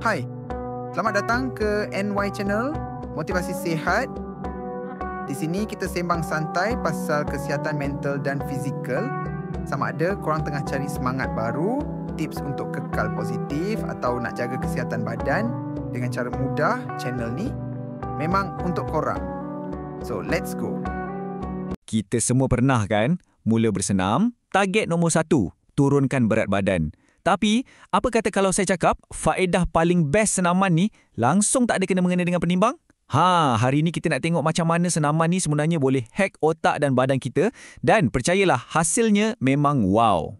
Hai, selamat datang ke NY Channel, Motivasi Sihat. Di sini kita sembang santai pasal kesihatan mental dan fizikal. Sama ada korang tengah cari semangat baru, tips untuk kekal positif atau nak jaga kesihatan badan dengan cara mudah, channel ni memang untuk korang. So, let's go. Kita semua pernah kan mula bersenam, target nombor 1, turunkan berat badan. Tapi, apa kata kalau saya cakap faedah paling best senaman ni langsung tak ada kena-mengena dengan penimbang? Hari ni kita nak tengok macam mana senaman ni sebenarnya boleh hack otak dan badan kita dan percayalah hasilnya memang wow.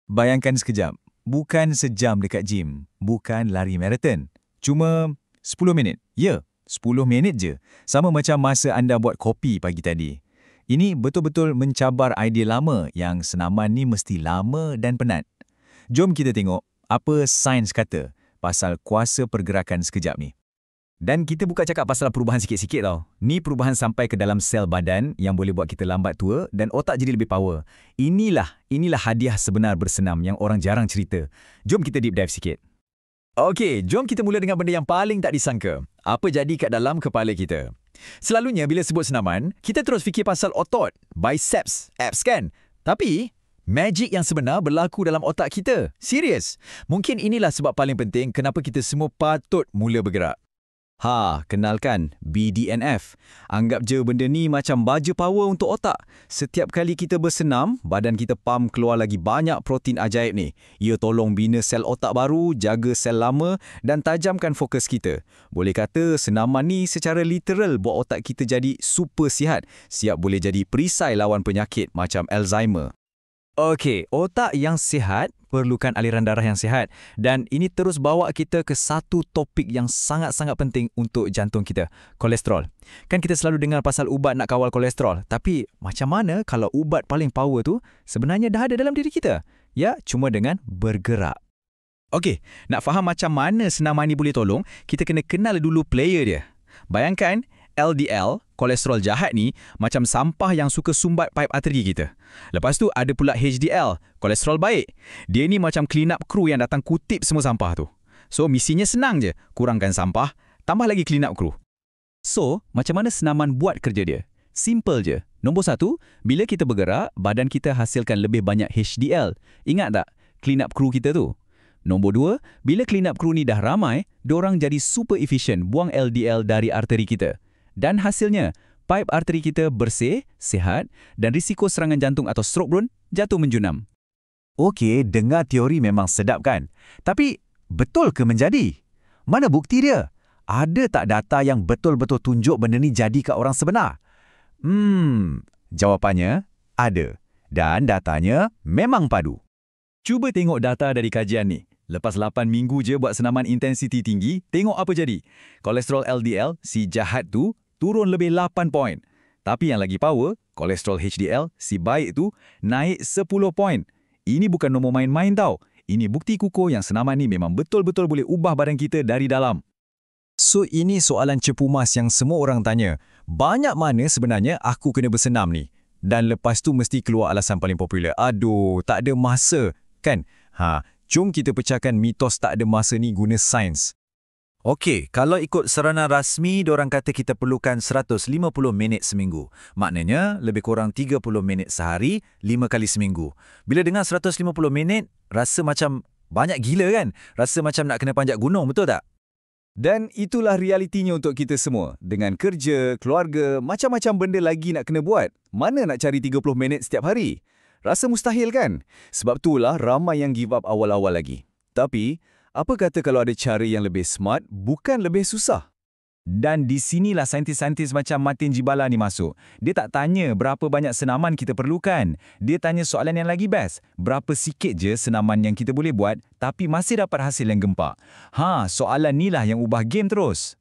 Bayangkan sekejap, bukan sejam dekat gym, bukan lari maraton. Cuma 10 minit. Ya, 10 minit je. Sama macam masa anda buat kopi pagi tadi. Ini betul-betul mencabar idea lama yang senaman ni mesti lama dan penat. Jom kita tengok apa sains kata pasal kuasa pergerakan sekejap ni. Dan kita bukan cakap pasal perubahan sikit-sikit tau. Ni perubahan sampai ke dalam sel badan yang boleh buat kita lambat tua dan otak jadi lebih power. Inilah hadiah sebenar bersenam yang orang jarang cerita. Jom kita deep dive sikit. Okey, jom kita mula dengan benda yang paling tak disangka. Apa jadi kat dalam kepala kita? Selalunya bila sebut senaman, kita terus fikir pasal otot, biceps, abs kan? Tapi magic yang sebenar berlaku dalam otak kita. Serius. Mungkin inilah sebab paling penting kenapa kita semua patut mula bergerak. Kenalkan BDNF. Anggap je benda ni macam baja power untuk otak. Setiap kali kita bersenam, badan kita pump keluar lagi banyak protein ajaib ni. Ia tolong bina sel otak baru, jaga sel lama dan tajamkan fokus kita. Boleh kata senaman ni secara literal buat otak kita jadi super sihat. Siap boleh jadi perisai lawan penyakit macam Alzheimer. Okey, otak yang sihat perlukan aliran darah yang sihat dan ini terus bawa kita ke satu topik yang sangat-sangat penting untuk jantung kita, kolesterol. Kan kita selalu dengar pasal ubat nak kawal kolesterol, tapi macam mana kalau ubat paling power tu sebenarnya dah ada dalam diri kita? Ya, cuma dengan bergerak. Okey, nak faham macam mana senaman ni boleh tolong, kita kena kenal dulu player dia. Bayangkan LDL, kolesterol jahat ni, macam sampah yang suka sumbat paip arteri kita. Lepas tu ada pula HDL, kolesterol baik. Dia ni macam clean up crew yang datang kutip semua sampah tu. So, misinya senang je. Kurangkan sampah, tambah lagi clean up crew. So, macam mana senaman buat kerja dia? Simple je. Nombor 1, bila kita bergerak, badan kita hasilkan lebih banyak HDL. Ingat tak? Clean up crew kita tu. Nombor 2, bila clean up crew ni dah ramai, diorang jadi super efisien buang LDL dari arteri kita. Dan hasilnya, paip arteri kita bersih, sihat dan risiko serangan jantung atau stroke pun jatuh menjunam. Okey, dengar teori memang sedap kan? Tapi, betul ke menjadi? Mana bukti dia? Ada tak data yang betul-betul tunjuk benda ni jadi kat orang sebenar? Jawapannya, ada. Dan datanya memang padu. Cuba tengok data dari kajian ni. Lepas 8 minggu je buat senaman intensiti tinggi, tengok apa jadi. Kolesterol LDL, si jahat tu, turun lebih 8 poin. Tapi yang lagi power, kolesterol HDL, si baik tu, naik 10 poin. Ini bukan nombor main-main tau. Ini bukti kukuh yang senaman ni memang betul-betul boleh ubah badan kita dari dalam. So, ini soalan cepu mas yang semua orang tanya. Banyak mana sebenarnya aku kena bersenam ni? Dan lepas tu mesti keluar alasan paling popular. Aduh, tak ada masa. Kan? Jom kita pecahkan mitos tak ada masa ni guna sains. Okey, kalau ikut saranan rasmi, diorang kata kita perlukan 150 minit seminggu. Maknanya, lebih kurang 30 minit sehari, 5 kali seminggu. Bila dengar 150 minit, rasa macam banyak gila kan? Rasa macam nak kena panjat gunung, betul tak? Dan itulah realitinya untuk kita semua. Dengan kerja, keluarga, macam-macam benda lagi nak kena buat. Mana nak cari 30 minit setiap hari? Rasa mustahil kan? Sebab itulah ramai yang give up awal-awal lagi. Tapi, apa kata kalau ada cara yang lebih smart, bukan lebih susah? Dan di sinilah saintis-saintis macam Martin Jibala ni masuk. Dia tak tanya berapa banyak senaman kita perlukan. Dia tanya soalan yang lagi best. Berapa sikit je senaman yang kita boleh buat, tapi masih dapat hasil yang gempak. Soalan ni lah yang ubah game terus.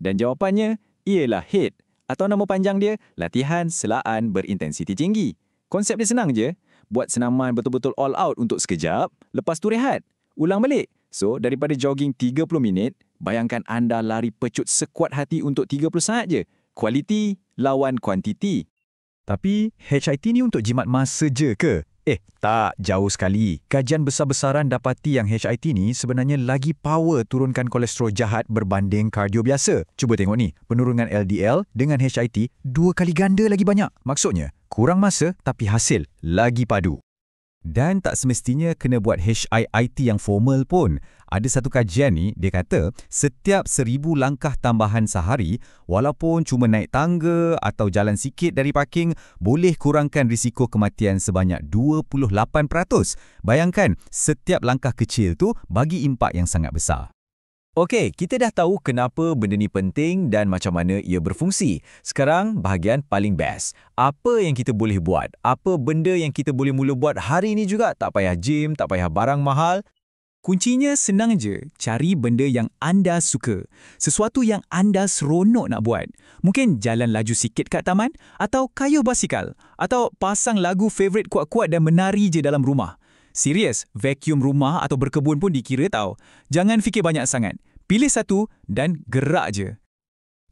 Dan jawapannya, ialah HIIT. Atau nama panjang dia, Latihan Selaan Berintensiti Tinggi. Konsep dia senang je. Buat senaman betul-betul all out untuk sekejap, lepas tu rehat. Ulang balik. So, daripada jogging 30 minit, bayangkan anda lari pecut sekuat hati untuk 30 saat je. Kualiti lawan kuantiti. Tapi, HIIT ni untuk jimat masa je ke? Tak, jauh sekali. Kajian besar-besaran dapati yang HIT ni sebenarnya lagi power turunkan kolesterol jahat berbanding kardio biasa. Cuba tengok ni, penurunan LDL dengan HIT 2 kali ganda lagi banyak. Maksudnya, kurang masa tapi hasil lagi padu. Dan tak semestinya kena buat HIIT yang formal pun. Ada satu kajian ni, dia kata setiap 1,000 langkah tambahan sehari, walaupun cuma naik tangga atau jalan sikit dari parking, boleh kurangkan risiko kematian sebanyak 28%. Bayangkan, setiap langkah kecil tu bagi impak yang sangat besar. Okey, kita dah tahu kenapa benda ni penting dan macam mana ia berfungsi. Sekarang, bahagian paling best. Apa yang kita boleh buat? Apa benda yang kita boleh mula buat hari ni juga? Tak payah gym, tak payah barang mahal. Kuncinya senang je, cari benda yang anda suka. Sesuatu yang anda seronok nak buat. Mungkin jalan laju sikit kat taman, atau kayuh basikal, atau pasang lagu favourite kuat-kuat dan menari je dalam rumah. Serius, vacuum rumah atau berkebun pun dikira tau. Jangan fikir banyak sangat. Pilih satu dan gerak je.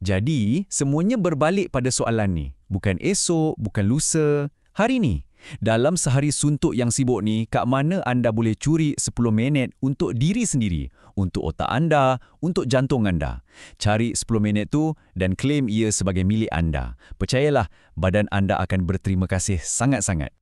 Jadi, semuanya berbalik pada soalan ni. Bukan esok, bukan lusa, hari ni. Dalam sehari suntuk yang sibuk ni, kat mana anda boleh curi 10 minit untuk diri sendiri, untuk otak anda, untuk jantung anda. Cari 10 minit tu dan claim ia sebagai milik anda. Percayalah, badan anda akan berterima kasih sangat-sangat.